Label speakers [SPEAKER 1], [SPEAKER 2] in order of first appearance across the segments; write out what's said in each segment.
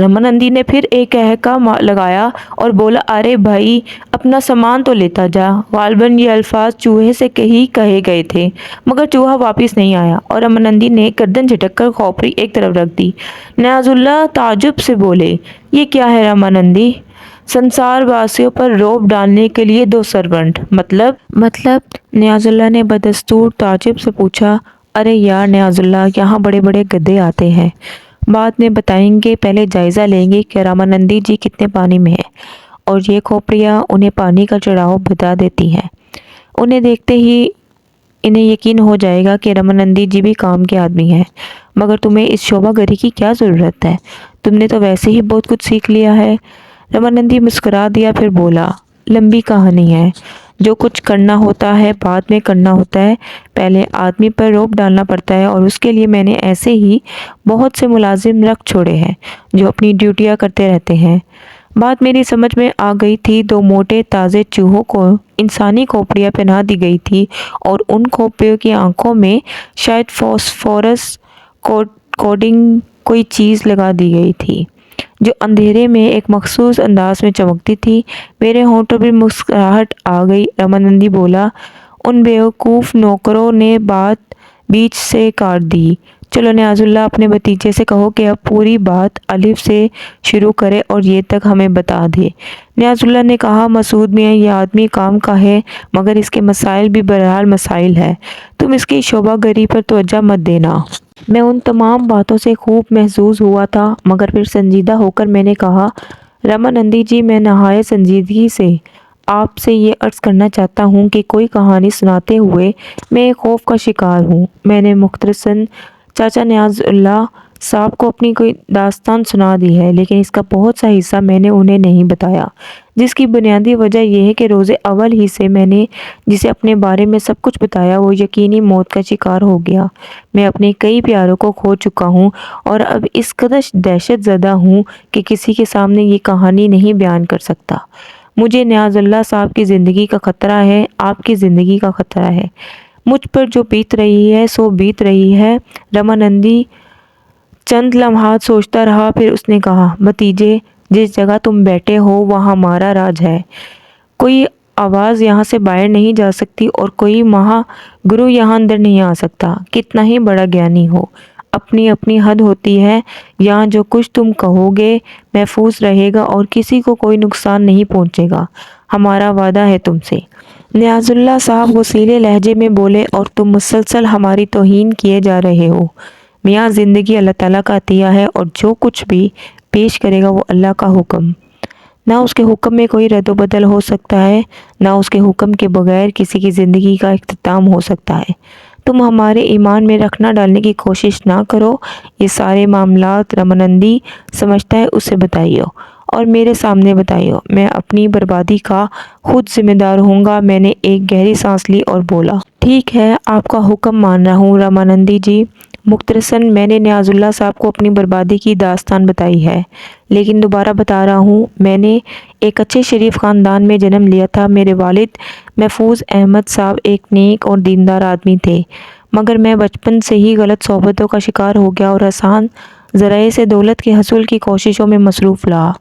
[SPEAKER 1] رمانندی نے پھر ایک کہکا لگایا اور بولا، ارے بھائی اپنا سامان تو لیتا جا۔ غالباً یہ الفاظ چوہے سے کہے گئے تھے، مگر چوہا واپس نہیں آیا اور رمانندی نے گردن جھٹک کر کھوپڑی ایک طرف رکھ دی۔ نیاز اللہ تعجب سے بولے، یہ کیا ہے رمانندی؟ سنسار واسیوں پر رعب ڈالنے کے لیے 2 سرونٹ، مطلب نیاز اللہ نے بدستور تعجب سے پوچھا۔ ارے یار نیاز اللہ، یہاں بڑے بڑے گدھے آتے ہیں، بعد میں بتائیں گے، پہلے جائزہ لیں گے کہ رمانندی جی کتنے پانی میں ہیں، اور یہ کھوپڑیاں انہیں پانی کا چڑھاؤ بتا دیتی ہیں۔ انہیں دیکھتے ہی انہیں یقین ہو جائے گا کہ رمانندی جی بھی کام کے آدمی ہیں۔ مگر تمہیں اس شعبہ گری کی کیا ضرورت ہے؟ تم نے تو ویسے ہی بہت کچھ سیکھ لیا ہے۔ رمانندی مسکرا دیا، پھر بولا، لمبی کہانی ہے، جو کچھ کرنا ہوتا ہے بعد میں کرنا ہوتا ہے، پہلے آدمی پر رعب ڈالنا پڑتا ہے، اور اس کے لیے میں نے ایسے ہی بہت سے ملازم رکھ چھوڑے ہیں جو اپنی ڈیوٹیاں کرتے رہتے ہیں۔ بات میری سمجھ میں آ گئی تھی۔ 2 موٹے تازے چوہوں کو انسانی کھوپڑیاں پہنا دی گئی تھی اور ان کھوپڑیوں کی آنکھوں میں شاید فاسفورس کوڈنگ کوئی چیز لگا دی گئی تھی جو اندھیرے میں ایک مخصوص انداز میں چمکتی تھی۔ میرے ہونٹوں پر مسکراہٹ آ گئی۔ رمانندی بولا، ان بیوقوف نوکروں نے بات بیچ سے کاٹ دی۔ چلو نیاز اللہ، اپنے بھتیجے سے کہو کہ اب پوری بات الف سے شروع کرے اور یہ تک ہمیں بتا دے۔ نیاز اللہ نے کہا، مسعود میاں یہ آدمی کام کا ہے، مگر اس کے مسائل بھی بہرحال مسائل ہے۔ تم اس کی شعبہ گری پر توجہ مت دینا۔ میں ان تمام باتوں سے خوب محظوظ ہوا تھا، مگر پھر سنجیدہ ہو کر میں نے کہا، رمانندی جی، میں نہایت سنجیدگی سے آپ سے یہ عرض کرنا چاہتا ہوں کہ کوئی کہانی سناتے ہوئے میں ایک خوف کا شکار ہوں۔ میں نے مختصراً چاچا نیاز اللہ صاحب کو اپنی کوئی داستان سنا دی ہے، لیکن اس کا بہت سا حصہ میں نے انہیں نہیں بتایا، جس کی بنیادی وجہ یہ ہے کہ روز اول ہی سے میں نے جسے اپنے بارے میں سب کچھ بتایا وہ یقینی موت کا شکار ہو گیا۔ میں اپنے کئی پیاروں کو کھو چکا ہوں اور اب اس قدر دہشت زدہ ہوں کہ کسی کے سامنے یہ کہانی نہیں بیان کر سکتا۔ مجھے نیاز اللہ صاحب کی زندگی کا خطرہ ہے، آپ کی زندگی کا خطرہ ہے۔ مجھ پر جو بیت رہی ہے سو بیت رہی ہے۔ رمانندی چند لمحات سوچتا رہا، پھر اس نے کہا، بھتیجے، جس جگہ تم بیٹھے ہو وہاں ہمارا راج ہے۔ کوئی آواز یہاں سے باہر نہیں جا سکتی اور کوئی مہا گرو یہاں اندر نہیں آ سکتا، کتنا ہی بڑا گیانی ہو۔ اپنی اپنی حد ہوتی ہے، یہاں جو کچھ تم کہو گے محفوظ رہے گا اور کسی کو کوئی نقصان نہیں پہنچے گا، ہمارا وعدہ ہے تم سے۔ نیاز اللہ صاحب غصیلے لہجے میں بولے، اور تم مسلسل ہماری توہین کیے جا رہے ہو۔ میاں، زندگی اللہ تعالیٰ کا عطیہ ہے اور جو کچھ بھی پیش کرے گا وہ اللہ کا حکم، نہ اس کے حکم میں کوئی رد و بدل ہو سکتا ہے، نہ اس کے حکم کے بغیر کسی کی زندگی کا اختتام ہو سکتا ہے۔ تم ہمارے ایمان میں رکھنا ڈالنے کی کوشش نہ کرو۔ یہ سارے معاملات رمانندی سمجھتا ہے اسے بتائیو اور میرے سامنے بتائیو۔ میں اپنی بربادی کا خود ذمہ دار ہوں گا۔ میں نے ایک گہری سانس لی اور بولا، ٹھیک ہے، آپ کا حکم مان رہا ہوں رمانندی جی۔ مختصراً میں نے نیاز اللہ صاحب کو اپنی بربادی کی داستان بتائی ہے، لیکن دوبارہ بتا رہا ہوں، میں نے ایک اچھے شریف خاندان میں جنم لیا تھا۔ میرے والد محفوظ احمد صاحب ایک نیک اور دیندار آدمی تھے، مگر میں بچپن سے ہی غلط صحبتوں کا شکار ہو گیا اور آسان ذرائع سے دولت کے حصول کی کوششوں میں مصروف رہا۔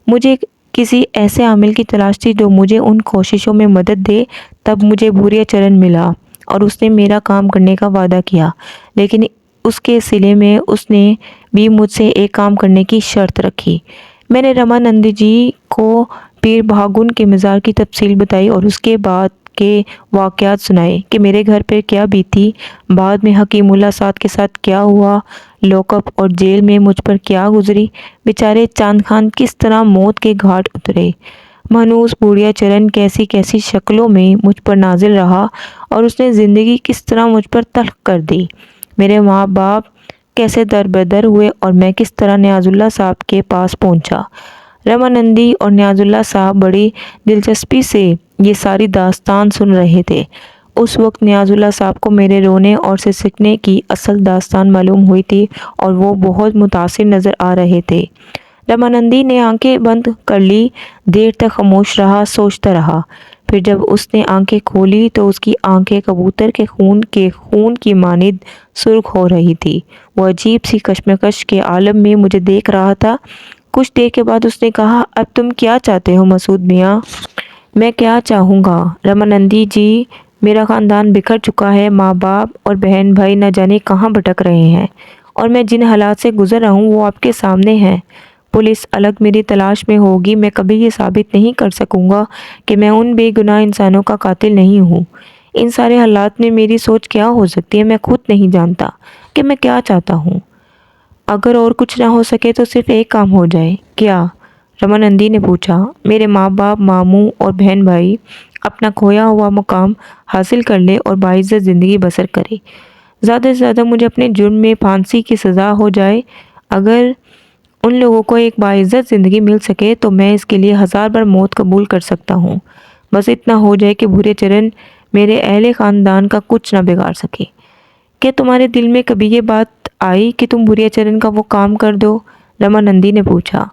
[SPEAKER 1] مجھے کسی ایسے عامل کی تلاش تھی جو مجھے ان کوششوں میں مدد دے۔ تب مجھے بھوریا چرن ملا اور اس نے میرا کام کرنے کا وعدہ کیا، لیکن اس کے صلے میں اس نے بھی مجھ سے ایک کام کرنے کی شرط رکھی۔ میں نے رمانندی جی کو پیر بھاگن کے مزار کی تفصیل بتائی اور اس کے بعد کے واقعات سنائے کہ میرے گھر پر کیا بیتی، بعد میں حکیم اللہ سعد کے ساتھ کیا ہوا، لاک اپ اور جیل میں مجھ پر کیا گزری، بیچارے چاند خان کس طرح موت کے گھاٹ اترے، مانوس بھوریا چرن کیسی کیسی شکلوں میں مجھ پر نازل رہا اور اس نے زندگی کس طرح مجھ پر تلخ کر دی، میرے ماں باپ کیسے در بدر ہوئے اور میں کس طرح نیاز اللہ صاحب کے پاس پہنچا۔ رمانندی اور نیاز اللہ صاحب بڑی دلچسپی سے یہ ساری داستان سن رہے تھے۔ اس وقت نیاز اللہ صاحب کو میرے رونے اور سسکنے کی اصل داستان معلوم ہوئی تھی اور وہ بہت متاثر نظر آ رہے تھے۔ رمانندی نے آنکھیں بند کر لی، دیر تک خاموش رہا، سوچتا رہا۔ پھر جب اس نے آنکھیں کھولی تو اس کی آنکھیں کبوتر کے خون کی مانند سرخ ہو رہی تھی۔ وہ عجیب سی کشمکش کے عالم میں مجھے دیکھ رہا تھا۔ کچھ دیر کے بعد اس نے کہا، اب تم کیا چاہتے ہو مسعود میاں؟ میں کیا چاہوں گا رمانندی جی، میرا خاندان بکھر چکا ہے، ماں باپ اور بہن بھائی نہ جانے کہاں بھٹک رہے ہیں، اور میں جن حالات سے گزر رہا ہوں وہ آپ کے سامنے ہیں۔ پولیس الگ میری تلاش میں ہوگی، میں کبھی یہ ثابت نہیں کر سکوں گا کہ میں ان بے گناہ انسانوں کا قاتل نہیں ہوں۔ ان سارے حالات میں میری سوچ کیا ہو سکتی ہے، میں خود نہیں جانتا کہ میں کیا چاہتا ہوں۔ اگر اور کچھ نہ ہو سکے تو صرف ایک کام ہو جائے۔ کیا؟ رمانندی نے پوچھا۔ میرے ماں باپ، ماموں اور بہن بھائی اپنا کھویا ہوا مقام حاصل کر لے اور باعزت زندگی بسر کرے۔ زیادہ سے زیادہ مجھے اپنے جرم میں پھانسی کی سزا ہو جائے۔ اگر ان لوگوں کو ایک باعزت زندگی مل سکے تو میں اس کے لیے 1000 بار موت قبول کر سکتا ہوں۔ بس اتنا ہو جائے کہ بھوریا چرن میرے اہل خاندان کا کچھ نہ بگاڑ سکے۔ کیا تمہارے دل میں کبھی یہ بات آئی کہ تم بھوریا چرن کا وہ کام کر دو؟ رمانندی نے پوچھا۔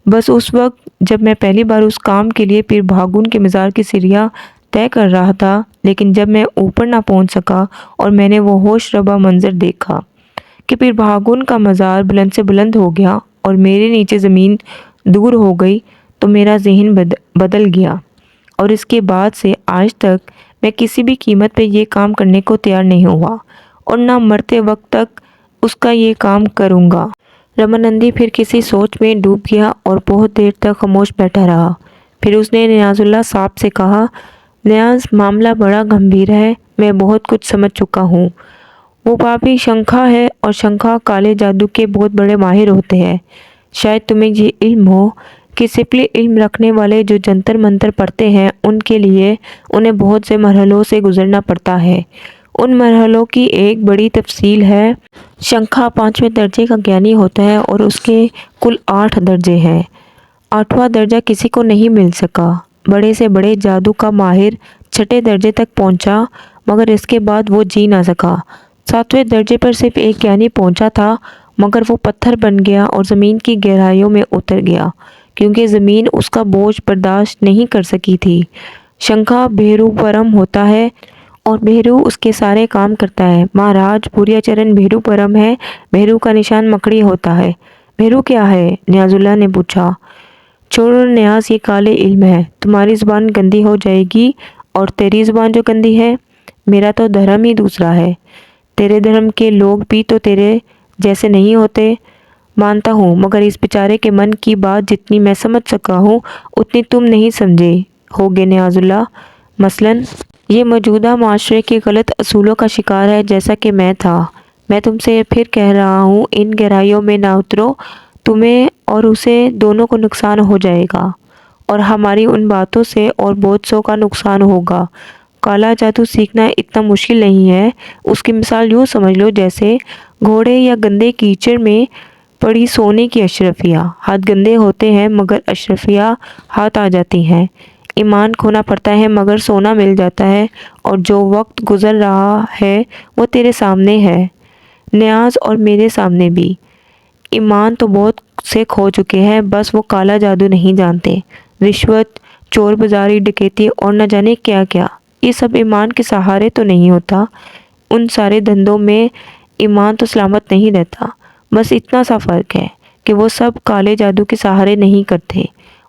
[SPEAKER 1] بس اس وقت جب میں پہلی بار اس کام کے لیے پیر بھاگن کے مزار کی سیڑھیاں طے کر رہا تھا، لیکن جب میں اوپر نہ پہنچ سکا اور میں نے وہ ہوش ربا منظر دیکھا کہ پیر بھاگن کا مزار بلند سے بلند ہو گیا اور میرے نیچے زمین دور ہو گئی، تو میرا ذہن بدل گیا، اور اس کے بعد سے آج تک میں کسی بھی قیمت پہ یہ کام کرنے کو تیار نہیں ہوا، اور نہ مرتے وقت تک اس کا یہ کام کروں گا۔ رمانندی پھر کسی سوچ میں ڈوب گیا اور بہت دیر تک خاموش بیٹھا رہا۔ پھر اس نے نیاز اللہ صاحب سے کہا، نیاز، معاملہ بڑا گمبھیر ہے، میں بہت کچھ سمجھ چکا ہوں۔ وہ پاپی شنکھا ہے، اور شنکھا کالے جادو کے بہت بڑے ماہر ہوتے ہیں۔ شاید تمہیں یہ علم ہو کہ سفلی علم رکھنے والے جو جنتر منتر پڑھتے ہیں، ان کے لیے انہیں بہت سے مرحلوں سے گزرنا پڑتا ہے۔ ان مرحلوں کی ایک بڑی تفصیل ہے۔ شنکھا 5ویں درجے کا گیانی ہوتا ہے اور اس کے کل 8 درجے ہیں۔ 8واں درجہ کسی کو نہیں مل سکا۔ بڑے سے بڑے جادو کا ماہر 6 درجے تک پہنچا، مگر اس کے بعد وہ جی نہ سکا۔ 7ویں درجے پر صرف ایک گیانی پہنچا تھا، مگر وہ پتھر بن گیا اور زمین کی گہرائیوں میں اتر گیا، کیونکہ زمین اس کا بوجھ برداشت نہیں کر سکی تھی۔ شنکھا بھیرو پرم ہوتا ہے اور بھیرو اس کے سارے کام کرتا ہے۔ مہاراج، بھوریا چرن بھیرو پرم ہے۔ بھیرو کا نشان مکڑی ہوتا ہے۔ بھیرو کیا ہے؟ نیاز اللہ نے پوچھا۔ چھوڑو نیاز، یہ کالے علم ہے۔ تمہاری زبان گندی ہو جائے گی، اور تیری زبان جو گندی ہے، میرا تو دھرم ہی دوسرا ہے۔ تیرے دھرم کے لوگ بھی تو تیرے جیسے نہیں ہوتے۔ مانتا ہوں، مگر اس بیچارے کے من کی بات جتنی میں سمجھ سکا ہوں اتنی تم نہیں سمجھے ہوگے نیاز اللہ۔ مثلاً یہ موجودہ معاشرے کے غلط اصولوں کا شکار ہے، جیسا کہ میں تھا۔ میں تم سے پھر کہہ رہا ہوں، ان گہرائیوں میں نہ اترو، تمہیں اور اسے دونوں کو نقصان ہو جائے گا، اور ہماری ان باتوں سے اور بہت سو کا نقصان ہوگا۔ کالا جادو سیکھنا اتنا مشکل نہیں ہے۔ اس کی مثال یوں سمجھ لو جیسے گھوڑے یا گندے کیچڑ میں پڑی سونے کی اشرفیہ۔ ہاتھ گندے ہوتے ہیں مگر اشرفیہ ہاتھ آ جاتی ہیں۔ ایمان کھونا پڑتا ہے مگر سونا مل جاتا ہے، اور جو وقت گزر رہا ہے وہ تیرے سامنے ہے نیاز، اور میرے سامنے بھی۔ ایمان تو بہت سے کھو چکے ہیں، بس وہ کالا جادو نہیں جانتے۔ رشوت، چور بازاری، ڈکیتی اور نہ جانے کیا کیا، یہ سب ایمان کے سہارے تو نہیں ہوتا۔ ان سارے دھندوں میں ایمان تو سلامت نہیں رہتا۔ بس اتنا سا فرق ہے کہ وہ سب کالے جادو کے سہارے نہیں کرتے۔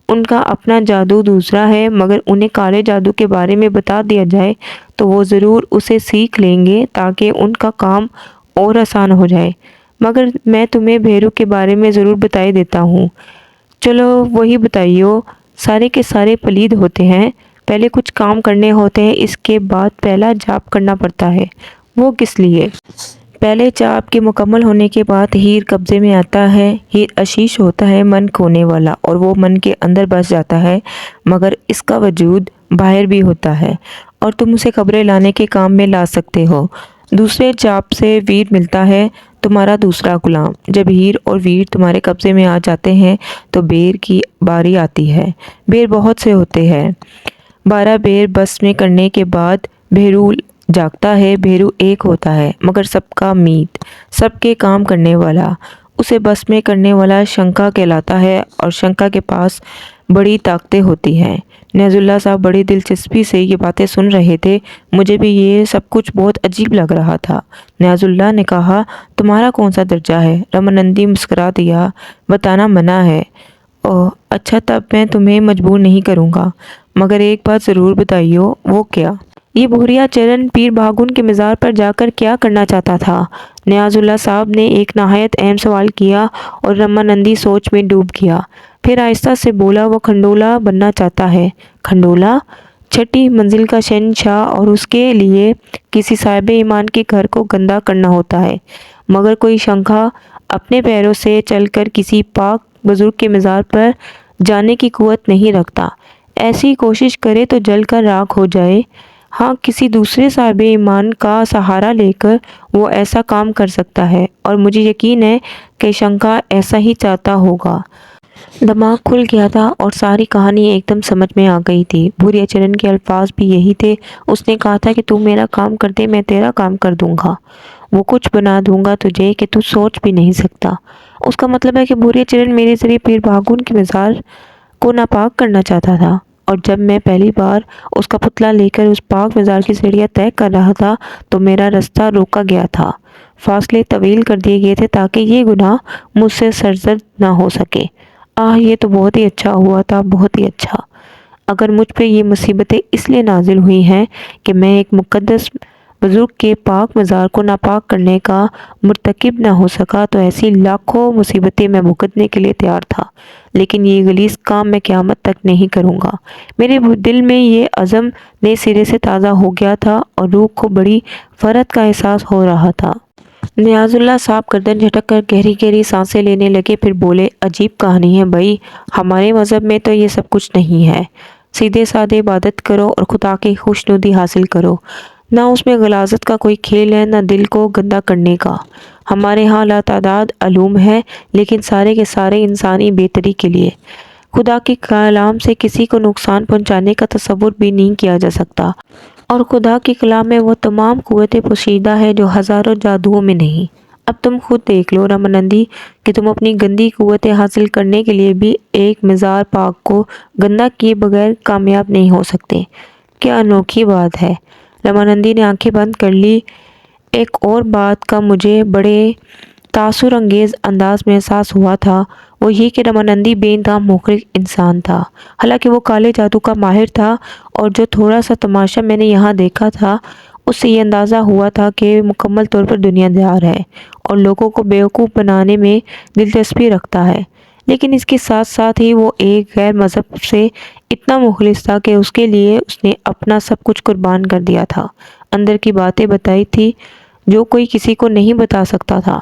[SPEAKER 1] ان کا اپنا جادو دوسرا ہے، مگر انہیں کالے جادو کے بارے میں بتا دیا جائے تو وہ ضرور اسے سیکھ لیں گے، تاکہ ان کا کام اور آسان ہو جائے۔ مگر میں تمہیں بھیرو کے بارے میں ضرور بتائی دیتا ہوں۔ چلو وہی بتائیو۔ سارے کے سارے پلید ہوتے ہیں، پہلے کچھ کام کرنے ہوتے ہیں، اس کے بعد پہلا جاپ کرنا پڑتا ہے۔ وہ کس لیے؟ پہلے جاپ کے مکمل ہونے کے بعد ہیر قبضے میں آتا ہے۔ ہیر عشیش ہوتا ہے، من کھونے والا، اور وہ من کے اندر بس جاتا ہے، مگر اس کا وجود باہر بھی ہوتا ہے، اور تم اسے قبریں لانے کے کام میں لا سکتے ہو۔ دوسرے جاپ سے ویر ملتا ہے، تمہارا دوسرا غلام۔ جب ہیر اور ویر تمہارے قبضے میں آ جاتے ہیں تو بیر کی باری آتی ہے۔ بیر بہت سے ہوتے ہیں۔ 12 بیر بس میں کرنے کے بعد بھیرو جاگتا ہے۔ بھیرو ایک ہوتا ہے، مگر سب کا میت، سب کے کام کرنے والا۔ اسے بس میں کرنے والا شنکھا کہلاتا ہے، اور شنکھا کے پاس بڑی طاقتیں ہوتی ہیں۔ نیاز اللہ صاحب بڑی دلچسپی سے یہ باتیں سن رہے تھے۔ مجھے بھی یہ سب کچھ بہت عجیب لگ رہا تھا۔ نیاز اللہ نے کہا، تمہارا کون سا درجہ ہے؟ رمانندی مسکرا دیا، بتانا منع ہے۔ اوہ اچھا، تب میں تمہیں مجبور نہیں کروں گا، مگر ایک بات ضرور بتائیو۔ وہ کیا؟ یہ بھوریا چرن پیر بھاگن کے مزار پر جا کر کیا کرنا چاہتا تھا؟ نیاز اللہ صاحب نے ایک نہایت اہم سوال کیا اور رمانندی سوچ میں ڈوب گیا۔ پھر آہستہ سے بولا، وہ کھنڈولہ بننا چاہتا ہے۔ کھنڈولہ؟ چھٹی منزل کا شہنشاہ، اور اس کے لیے کسی صاحب ایمان کے گھر کو گندا کرنا ہوتا ہے، مگر کوئی شنکھا اپنے پیروں سے چل کر کسی پاک بزرگ کے مزار پر جانے کی قوت نہیں رکھتا۔ ایسی کوشش کرے تو جل کر راکھ ہو جائے۔ ہاں، کسی دوسرے صاحب ایمان کا سہارا لے کر وہ ایسا کام کر سکتا ہے، اور مجھے یقین ہے کہ شنکھا ایسا ہی چاہتا ہوگا۔ دماغ کھل گیا تھا اور ساری کہانی ایک دم سمجھ میں آ گئی تھی۔ بھوریا چرن کے الفاظ بھی یہی تھے۔ اس نے کہا تھا کہ تو میرا کام کر دے، میں تیرا کام کر دوں گا۔ وہ کچھ بنا دوں گا تجھے کہ تو سوچ بھی نہیں سکتا۔ اس کا مطلب ہے کہ بھوریا چرن میرے ذریعے پیر بھاگن کے مزار کو ناپاک کرنا چاہتا تھا، اور جب میں پہلی بار اس کا پتلا لے کر اس پاک مزار کی سیڑھیاں طے کر رہا تھا تو میرا رستہ روکا گیا تھا، فاصلے طویل کر دیے گئے تھے تاکہ یہ گناہ مجھ سے سرزد نہ ہو سکے۔ یہ تو بہت ہی اچھا ہوا تھا، بہت ہی اچھا۔ اگر مجھ پہ یہ مصیبتیں اس لیے نازل ہوئی ہیں کہ میں ایک مقدس بزرگ کے پاک مزار کو ناپاک کرنے کا مرتکب نہ ہو سکا، تو ایسی لاکھوں مصیبتیں میں بھگتنے کے لیے تیار تھا، لیکن یہ غلیظ کام میں قیامت تک نہیں کروں گا۔ میرے دل میں یہ عزم نئے سرے سے تازہ ہو گیا تھا اور روح کو بڑی فرحت کا احساس ہو رہا تھا۔ نیاز اللہ صاحب گردن جھٹک کر گہری گہری سانسیں لینے لگے، پھر بولے، عجیب کہانی ہے بھائی، ہمارے مذہب میں تو یہ سب کچھ نہیں ہے۔ سیدھے سادے عبادت کرو اور خدا کی خوشنودی حاصل کرو، نہ اس میں غلاظت کا کوئی کھیل ہے، نہ دل کو گندا کرنے کا۔ ہمارے ہاں لاتعداد علوم ہے، لیکن سارے کے سارے انسانی بہتری کے لیے۔ خدا کے کلام سے کسی کو نقصان پہنچانے کا تصور بھی نہیں کیا جا سکتا، اور خدا کے کلام میں وہ تمام قوتیں پوشیدہ ہے جو ہزاروں جادوؤں میں نہیں۔ اب تم خود دیکھ لو رمانندی کہ تم اپنی گندی قوتیں حاصل کرنے کے لیے بھی ایک مزار پاک کو گندا کیے بغیر کامیاب نہیں ہو سکتے۔ کیا انوکھی بات ہے۔ رمانندی نے آنکھیں بند کر لی۔ ایک اور بات کا مجھے بڑے تاثر انگیز انداز میں احساس ہوا تھا، وہ یہ کہ رمانندی بے انتہا مخلص انسان تھا۔ حالانکہ وہ کالے جادو کا ماہر تھا، اور جو تھوڑا سا تماشا میں نے یہاں دیکھا تھا اس سے یہ اندازہ ہوا تھا کہ مکمل طور پر دنیا دار ہے اور لوگوں کو بیوقوف بنانے میں دلچسپی رکھتا ہے، لیکن اس کے ساتھ ساتھ ہی وہ ایک غیر مذہب سے اتنا مخلص تھا کہ اس کے لیے اس نے اپنا سب کچھ قربان کر دیا تھا، اندر کی باتیں بتائی تھی جو کوئی کسی کو نہیں بتا سکتا تھا۔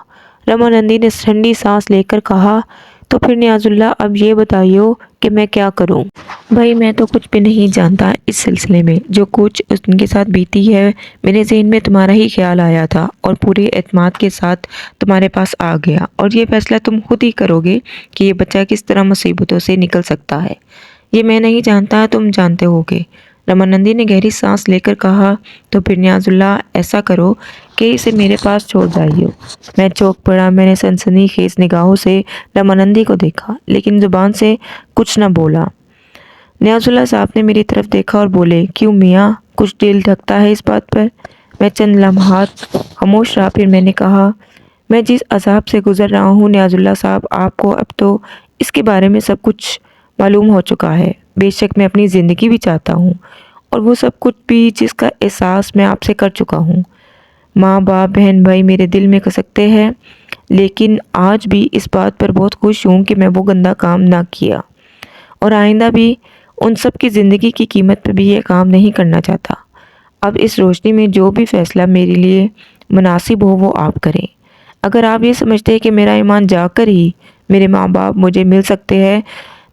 [SPEAKER 1] رمانندی نے ٹھنڈی سانس لے کر کہا، تو پھر نیاز اللہ اب یہ بتائیو کہ میں کیا کروں؟ بھائی میں تو کچھ بھی نہیں جانتا اس سلسلے میں، جو کچھ ان کے ساتھ بیتی ہے میرے ذہن میں تمہارا ہی خیال آیا تھا اور پورے اعتماد کے ساتھ تمہارے پاس آ گیا، اور یہ فیصلہ تم خود ہی کرو گے کہ یہ بچہ کس طرح مصیبتوں سے نکل سکتا ہے۔ یہ میں نہیں جانتا، تم جانتے ہوگے۔ رمانندی نے گہری سانس لے کر کہا، تو پھر نیاز اللہ ایسا کرو کہ اسے میرے پاس چھوڑ جائیو۔ میں چونک پڑا۔ میں نے سنسنی خیز نگاہوں سے رمانندی کو دیکھا، لیکن زبان سے کچھ نہ بولا۔ نیاز اللہ صاحب نے میری طرف دیکھا اور بولے، کیوں میاں، کچھ دل دھکتا ہے اس بات پر؟ میں چند لمحات خاموش رہا، پھر میں نے کہا، میں جس عذاب سے گزر رہا ہوں نیاز اللہ صاحب، آپ کو اب تو اس کے بارے میں سب کچھ معلوم ہو چکا ہے۔ بے شک میں اپنی زندگی بھی چاہتا ہوں، اور وہ سب کچھ بھی جس کا احساس میں آپ سے کر چکا ہوں۔ ماں باپ بہن بھائی میرے دل میں کھسکتے ہیں، لیکن آج بھی اس بات پر بہت خوش ہوں کہ میں وہ گندا کام نہ کیا، اور آئندہ بھی ان سب کی زندگی کی قیمت پہ بھی یہ کام نہیں کرنا چاہتا۔ اب اس روشنی میں جو بھی فیصلہ میرے لیے مناسب ہو وہ آپ کریں۔ اگر آپ یہ سمجھتے ہیں کہ میرا ایمان جا کر ہی میرے ماں باپ مجھے مل سکتے ہیں،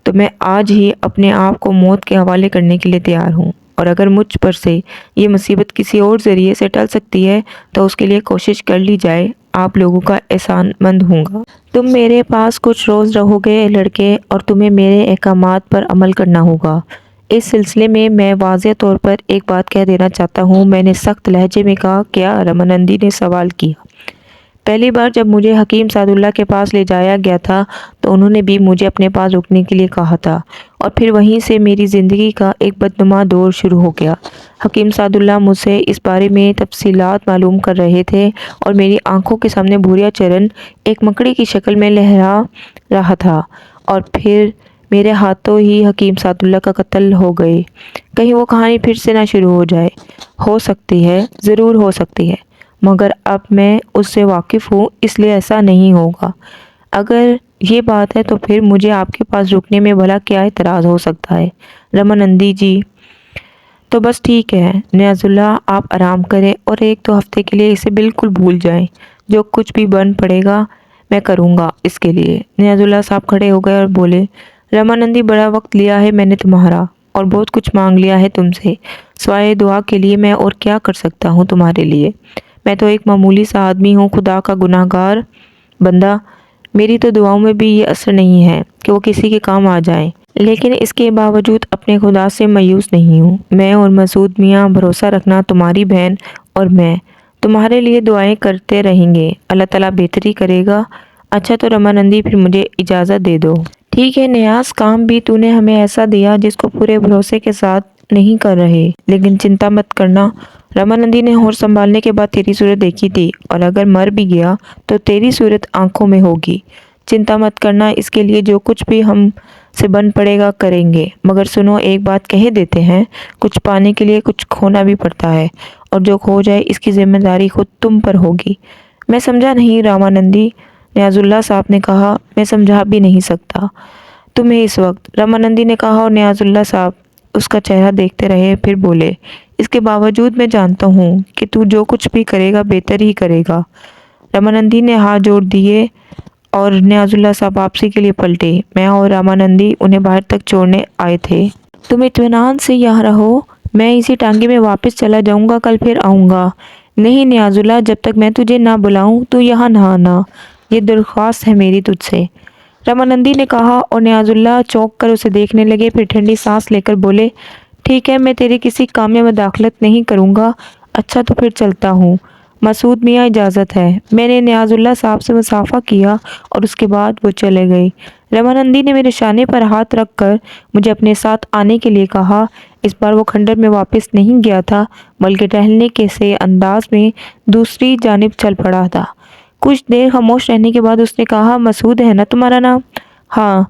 [SPEAKER 1] تو میں آج ہی اپنے آپ کو موت کے حوالے کرنے کے لیے تیار ہوں، اور اگر مجھ پر سے یہ مصیبت کسی اور ذریعے سے ٹل سکتی ہے تو اس کے لیے کوشش کر لی جائے۔ آپ لوگوں کا احسان مند ہوں گا۔ تم میرے پاس کچھ روز رہو گے لڑکے، اور تمہیں میرے احکامات پر عمل کرنا ہوگا۔ اس سلسلے میں میں واضح طور پر ایک بات کہہ دینا چاہتا ہوں۔ میں نے سخت لہجے میں کہا۔ کیا؟ رمانندی نے سوال کیا۔ پہلی بار جب مجھے حکیم سعد اللہ کے پاس لے جایا گیا تھا تو انہوں نے بھی مجھے اپنے پاس رکنے کے لیے کہا تھا، اور پھر وہیں سے میری زندگی کا ایک بدنما دور شروع ہو گیا۔ حکیم سعد اللہ مجھ سے اس بارے میں تفصیلات معلوم کر رہے تھے، اور میری آنکھوں کے سامنے بھوریا چرن ایک مکڑی کی شکل میں لہرا رہا تھا، اور پھر میرے ہاتھوں ہی حکیم سعد اللہ کا قتل ہو گئے، کہیں وہ کہانی پھر سے نہ شروع ہو جائے۔ ہو سکتی ہے، ضرور ہو سکتی ہے، مگر اب میں اس سے واقف ہوں، اس لیے ایسا نہیں ہوگا۔ اگر یہ بات ہے تو پھر مجھے آپ کے پاس رکنے میں بھلا کیا اعتراض ہو سکتا ہے رمانندی جی؟ تو بس ٹھیک ہے نیاز اللہ، آپ آرام کریں اور 1-2 ہفتے کے لیے اسے بالکل بھول جائیں۔ جو کچھ بھی بن پڑے گا میں کروں گا اس کے لیے۔ نیاز اللہ صاحب کھڑے ہو گئے اور بولے، رمانندی بڑا وقت لیا ہے میں نے تمہارا، اور بہت کچھ مانگ لیا ہے تم سے، سوائے دعا کے لیے میں اور کیا کر سکتا ہوں تمہارے لیے؟ میں تو ایک معمولی سا آدمی ہوں، خدا کا گناہ گار بندہ۔ میری تو دعاؤں میں بھی یہ اثر نہیں ہے کہ وہ کسی کے کام آ جائیں، لیکن اس کے باوجود اپنے خدا سے مایوس نہیں ہوں۔ میں اور مسعود میاں، بھروسہ رکھنا، تمہاری بہن اور میں تمہارے لیے دعائیں کرتے رہیں گے، اللہ تعالیٰ بہتری کرے گا۔ اچھا تو رمانندی، پھر مجھے اجازت دے دو۔ ٹھیک ہے نیاز، کام بھی تو نے ہمیں ایسا دیا جس کو پورے بھروسے کے ساتھ نہیں کر رہے، لیکن چنتا مت کرنا، رمانندی نے ہوش سنبھالنے کے بعد تیری صورت دیکھی تھی، اور اگر مر بھی گیا تو تیری صورت آنکھوں میں ہوگی۔ چنتا مت کرنا، اس کے لیے جو کچھ بھی ہم سے بن پڑے گا کریں گے، مگر سنو ایک بات کہہ دیتے ہیں، کچھ پانے کے لیے کچھ کھونا بھی پڑتا ہے، اور جو کھو جائے اس کی ذمہ داری خود تم پر ہوگی۔ میں سمجھا نہیں رمانندی، نیاز اللہ صاحب نے کہا۔ میں سمجھا بھی نہیں سکتا تمہیں اس وقت، رمانندی نے کہا، اور نیاز اللہ صاحب اس کا چہرہ دیکھتے رہے، پھر بولے، اس کے باوجود میں جانتا ہوں کہ تو جو کچھ بھی کرے گا بہتر ہی کرے گا۔ رمانندی نے ہاتھ جوڑ دیے اور نیاز اللہ صاحب واپسی کے لیے پلٹے۔ میں اور رمانندی انہیں باہر تک چھوڑنے آئے تھے۔ تم اطمینان سے یہاں رہو، میں اسی ٹانگے میں واپس چلا جاؤں گا، کل پھر آؤں گا۔ نہیں نیاز اللہ، جب تک میں تجھے نہ بلاؤں تو یہاں نہ آنا، یہ درخواست ہے میری تجھ سے، رمانندی نے کہا، اور نیاز اللہ چونک کر اسے دیکھنے لگے، پھر ٹھنڈی سانس لے کر بولے، ٹھیک ہے، میں تیرے کسی کام میں مداخلت نہیں کروں گا۔ اچھا تو پھر چلتا ہوں، مسعود میاں اجازت ہے۔ میں نے نیاز اللہ صاحب سے مصافحہ کیا اور اس کے بعد وہ چلے گئے۔ رمانندی نے میرے شانے پر ہاتھ رکھ کر مجھے اپنے ساتھ آنے کے لیے کہا۔ اس بار وہ کھنڈر میں واپس نہیں گیا تھا، بلکہ ٹہلنے کے سے انداز میں دوسری جانب چل پڑا تھا۔ کچھ دیر خاموش رہنے کے بعد اس نے کہا، مسعود ہے نا تمہارا نام؟ ہاں۔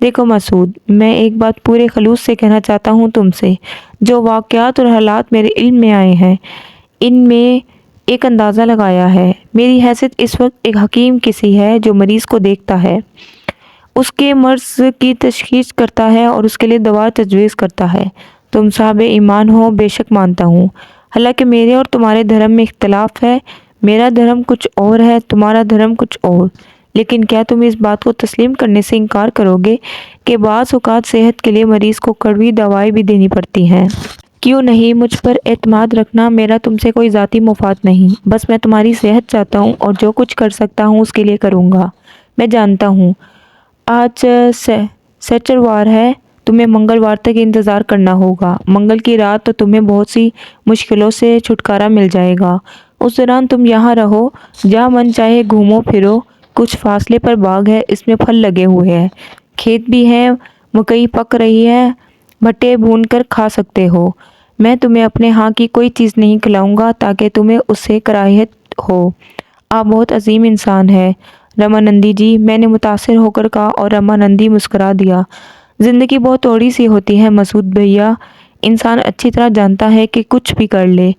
[SPEAKER 1] دیکھو مسعود، میں ایک بات پورے خلوص سے کہنا چاہتا ہوں تم سے۔ جو واقعات اور حالات میرے علم میں آئے ہیں، ان میں ایک اندازہ لگایا ہے۔ میری حیثیت اس وقت ایک حکیم کسی ہے جو مریض کو دیکھتا ہے، اس کے مرض کی تشخیص کرتا ہے اور اس کے لیے دوا تجویز کرتا ہے۔ تم صاحب ایمان ہو، بے شک مانتا ہوں، حالانکہ میرے اور تمہارے دھرم میں اختلاف ہے، میرا دھرم کچھ اور ہے، تمہارا دھرم کچھ اور، لیکن کیا تم اس بات کو تسلیم کرنے سے انکار کرو گے کہ بعض اوقات صحت کے لیے مریض کو کڑوی دوائیں بھی دینی پڑتی ہیں؟ کیوں نہیں؟ مجھ پر اعتماد رکھنا، میرا تم سے کوئی ذاتی مفاد نہیں، بس میں تمہاری صحت چاہتا ہوں اور جو کچھ کر سکتا ہوں اس کے لیے کروں گا۔ میں جانتا ہوں آج سیچروار ہے، تمہیں منگلوار تک انتظار کرنا ہوگا۔ منگل کی رات تو تمہیں بہت سی مشکلوں سے چھٹکارا مل جائے گا۔ اس دوران تم یہاں رہو، جہاں من چاہے گھومو پھرو، کچھ فاصلے پر باغ ہے، اس میں پھل لگے ہوئے ہیں، کھیت بھی ہیں، مکئی پک رہی ہے، بھٹے بھون کر کھا سکتے ہو۔ میں تمہیں اپنے ہاں کی کوئی چیز نہیں کھلاؤں گا تاکہ تمہیں اس سے کراہیت ہو۔ آپ بہت عظیم انسان ہیں رمانندی جی، میں نے متاثر ہو کر کہا، اور رمانندی مسکرا دیا۔ زندگی بہت تھوڑی سی ہوتی ہے مسعود بھیا، انسان اچھی طرح جانتا ہے کہ کچھ بھی کر لے،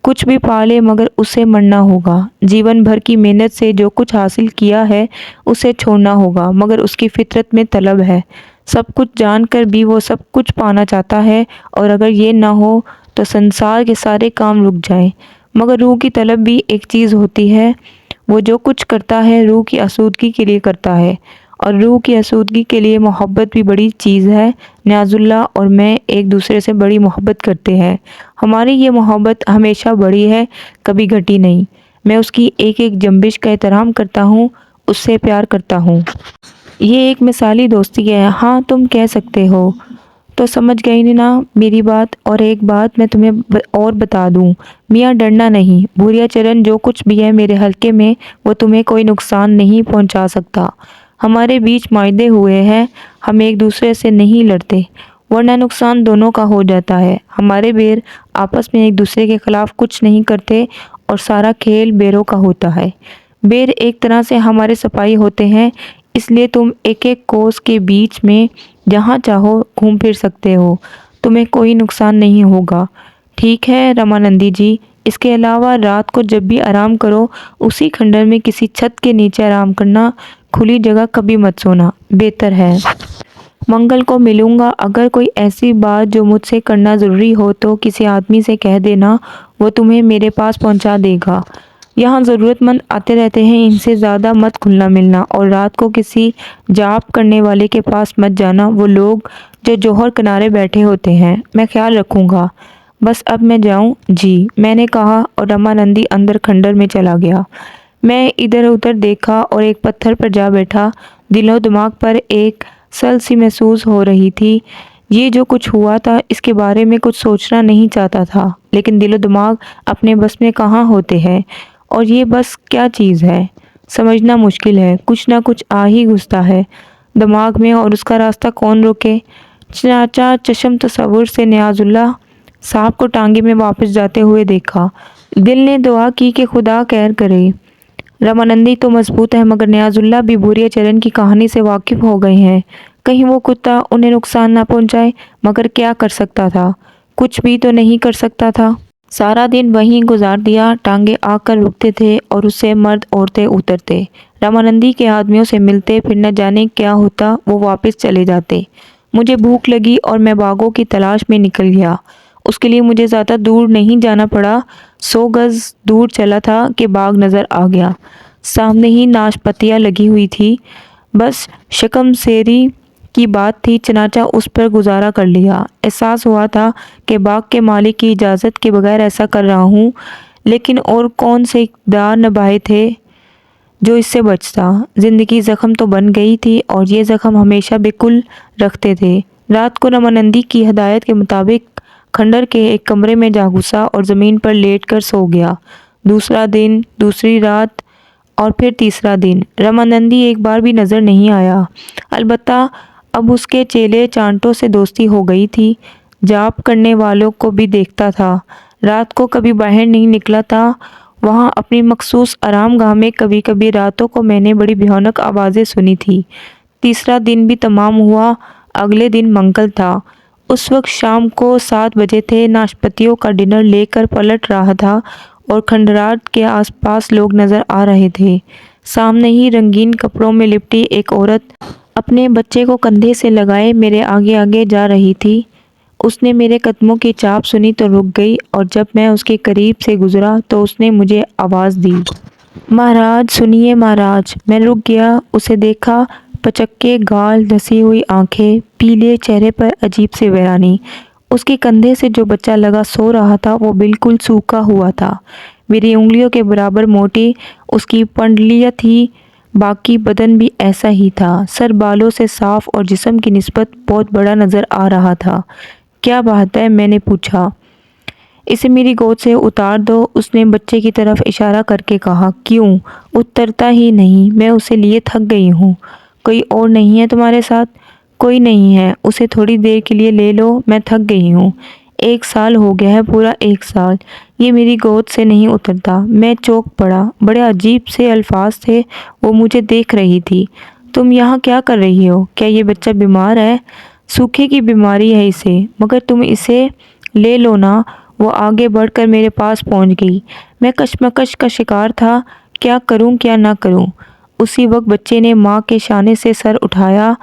[SPEAKER 1] کچھ بھی پا لے، مگر اسے مرنا ہوگا۔ جیون بھر کی محنت سے جو کچھ حاصل کیا ہے اسے چھوڑنا ہوگا، مگر اس کی فطرت میں طلب ہے، سب کچھ جان کر بھی وہ سب کچھ پانا چاہتا ہے، اور اگر یہ نہ ہو تو سنسار کے سارے کام رک جائیں۔ مگر روح کی طلب بھی ایک چیز ہوتی ہے، وہ جو کچھ کرتا ہے روح کی آسودگی کے لیے کرتا ہے، اور روح کی آسودگی کے لیے محبت بھی بڑی چیز ہے۔ نیاز اللہ اور میں ایک دوسرے سے بڑی محبت کرتے ہیں، ہماری یہ محبت ہمیشہ بڑی ہے، کبھی گھٹی نہیں۔ میں اس کی ایک ایک جنبش کا احترام کرتا ہوں، اس سے پیار کرتا ہوں۔ یہ ایک مثالی دوستی ہے۔ ہاں تم کہہ سکتے ہو۔ تو سمجھ گئی نا میری بات؟ اور ایک بات میں تمہیں اور بتا دوں میاں، ڈرنا نہیں، بھوریا چرن جو کچھ بھی ہے میرے حلقے میں وہ تمہیں کوئی نقصان نہیں پہنچا سکتا۔ ہمارے بیچ معاہدے ہوئے ہیں، ہم ایک دوسرے سے نہیں لڑتے، ورنہ نقصان دونوں کا ہو جاتا ہے۔ ہمارے بیر آپس میں ایک دوسرے کے خلاف کچھ نہیں کرتے، اور سارا کھیل بیروں کا ہوتا ہے۔ بیر ایک طرح سے ہمارے سپاہی ہوتے ہیں، اس لیے تم ایک ایک کوس کے بیچ میں جہاں چاہو گھوم پھر سکتے ہو، تمہیں کوئی نقصان نہیں ہوگا۔ ٹھیک ہے رامانندی جی، اس کے علاوہ رات کو جب بھی آرام کرو اسی کھنڈر میں کسی چھت کے نیچے آرام کرنا، کھلی جگہ کبھی مت سونا، بہتر ہے۔ منگل کو ملوں گا، اگر کوئی ایسی بات جو مجھ سے کرنا ضروری ہو تو کسی آدمی سے کہہ دینا، وہ تمہیں میرے پاس پہنچا دے گا۔ یہاں ضرورت مند آتے رہتے ہیں، ان سے زیادہ مت گھلنا ملنا، اور رات کو کسی جاپ کرنے والے کے پاس مت جانا، وہ لوگ جو جوہر کنارے بیٹھے ہوتے ہیں۔ میں خیال رکھوں گا۔ بس اب میں جاؤں؟ جی، میں نے کہا، اور رامانندی اندر کھنڈر میں چلا گیا۔ میں ادھر ادھر دیکھا اور ایک پتھر پر جا بیٹھا۔ دل و دماغ پر ایک سل سی محسوس ہو رہی تھی۔ یہ جو کچھ ہوا تھا اس کے بارے میں کچھ سوچنا نہیں چاہتا تھا، لیکن دل و دماغ اپنے بس میں کہاں ہوتے ہیں، اور یہ بس کیا چیز ہے سمجھنا مشکل ہے۔ کچھ نہ کچھ آ ہی گھستا ہے دماغ میں، اور اس کا راستہ کون روکے۔ چنانچہ چشم تصور سے نیاز اللہ صاحب کو ٹانگے میں واپس جاتے ہوئے دیکھا۔ دل نے دعا کی کہ خدا خیر کرے۔ رامانندی تو مضبوط ہے، مگر نیاز اللہ بھی بوریا چرن کی کہانی سے واقف ہو گئے ہیں۔ کہیں وہ کتا انہیں نقصان نہ پہنچائے، مگر کیا کر سکتا تھا؟ کچھ بھی تو نہیں کر سکتا تھا۔ سارا دن وہیں گزار دیا۔ ٹانگے آ کر رکتے تھے اور اس سے مرد عورتیں اترتے، رامانندی کے آدمیوں سے ملتے، پھر نہ جانے کیا ہوتا، وہ واپس چلے جاتے۔ مجھے بھوک لگی اور میں باغوں کی تلاش میں نکل گیا۔ اس کے لیے مجھے زیادہ دور نہیں جانا پڑا، 100 گز دور چلا تھا کہ باغ نظر آ گیا۔ سامنے ہی ناشپتیاں لگی ہوئی تھی، بس شکم سیری کی بات تھی، چنانچہ اس پر گزارا کر لیا۔ احساس ہوا تھا کہ باغ کے مالک کی اجازت کے بغیر ایسا کر رہا ہوں، لیکن اور کون سے اقدار نبھائے تھے جو اس سے بچتا۔ زندگی زخم تو بن گئی تھی، اور یہ زخم ہمیشہ بالکل رکھتے تھے۔ رات کو رامانندی کی ہدایت کے مطابق کھنڈر کے ایک کمرے میں جا گھسا اور زمین پر لیٹ کر سو گیا۔ دوسرا دن، دوسری رات، اور پھر تیسرا دن، رامانندی ایک بار بھی نظر نہیں آیا۔ البتہ اب اس کے چیلے چانٹوں سے دوستی ہو گئی تھی، جاپ کرنے والوں کو بھی دیکھتا تھا۔ رات کو کبھی باہر نہیں نکلا تھا، وہاں اپنی مخصوص آرام گاہ میں کبھی کبھی راتوں کو میں نے بڑی بھیانک آوازیں سنی تھی۔ تیسرا دن بھی تمام ہوا۔ اگلے دن منگل تھا۔ اس وقت شام کو 7 بجے تھے۔ ناشپتیوں کا ڈنر لے کر پلٹ رہا تھا اور کھنڈرات کے آس پاس لوگ نظر آ رہے تھے۔ سامنے ہی رنگین کپڑوں میں لپٹی ایک عورت اپنے بچے کو کندھے سے لگائے میرے آگے آگے جا رہی تھی۔ اس نے میرے قدموں کی چاپ سنی تو رک گئی، اور جب میں اس کے قریب سے گزرا تو اس نے مجھے آواز دی، مہاراج سنیے مہاراج۔ میں رک گیا، اسے دیکھا، پچکے گال، دھسی ہوئی آنکھیں، پیلے چہرے پر عجیب سی ویرانی۔ اس کے کندھے سے جو بچہ لگا سو رہا تھا وہ بالکل سوکھا ہوا تھا، میری انگلیوں کے برابر موٹی اس کی پنڈلیاں تھیں، باقی بدن بھی ایسا ہی تھا، سر بالوں سے صاف اور جسم کی نسبت بہت بڑا نظر آ رہا تھا۔ کیا بات ہے؟ میں نے پوچھا۔ اسے میری گود سے اتار دو، اس نے بچے کی طرف اشارہ کر کے کہا۔ کیوں؟ اترتا ہی نہیں، میں اسے لیے تھک گئی ہوں۔ کوئی اور نہیں ہے تمہارے ساتھ؟ کوئی نہیں ہے، اسے تھوڑی دیر کے لیے لے لو، میں تھک گئی ہوں۔ 1 سال ہو گیا ہے، پورا 1 سال یہ میری گود سے نہیں اترتا۔ میں چونک پڑا، بڑے عجیب سے الفاظ تھے، وہ مجھے دیکھ رہی تھی۔ تم یہاں کیا کر رہی ہو؟ کیا یہ بچہ بیمار ہے؟ سوکھے کی بیماری ہے اسے، مگر تم اسے لے لو نا۔ وہ آگے بڑھ کر میرے پاس پہنچ گئی۔ میں کشمکش کا شکار تھا، کیا کروں کیا نہ کروں۔ اسی وقت بچے نے ماں کے شانے سے سر اٹھایا،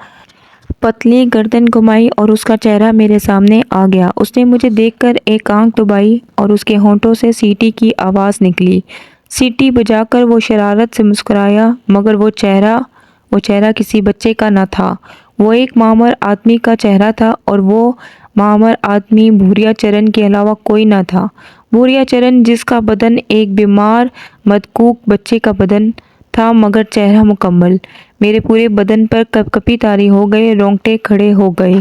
[SPEAKER 1] پتلی گردن گھمائی اور اس کا چہرہ میرے سامنے آ گیا۔ اس نے مجھے دیکھ کر ایک آنکھ دبائی اور اس کے ہونٹوں سے سیٹی کی آواز نکلی۔ سیٹی بجا کر وہ شرارت سے مسکرایا، مگر وہ چہرہ کسی بچے کا نہ تھا، وہ ایک معمر آدمی کا چہرہ تھا، اور وہ معمر آدمی بوریا چرن کے علاوہ کوئی نہ تھا۔ بوریا چرن، جس کا بدن ایک بیمار مدکوک بچے کا بدن تھا، مگر چہرہ مکمل۔ میرے پورے بدن پر کپکپی طاری ہو گئی، رونگٹے کھڑے ہو گئے۔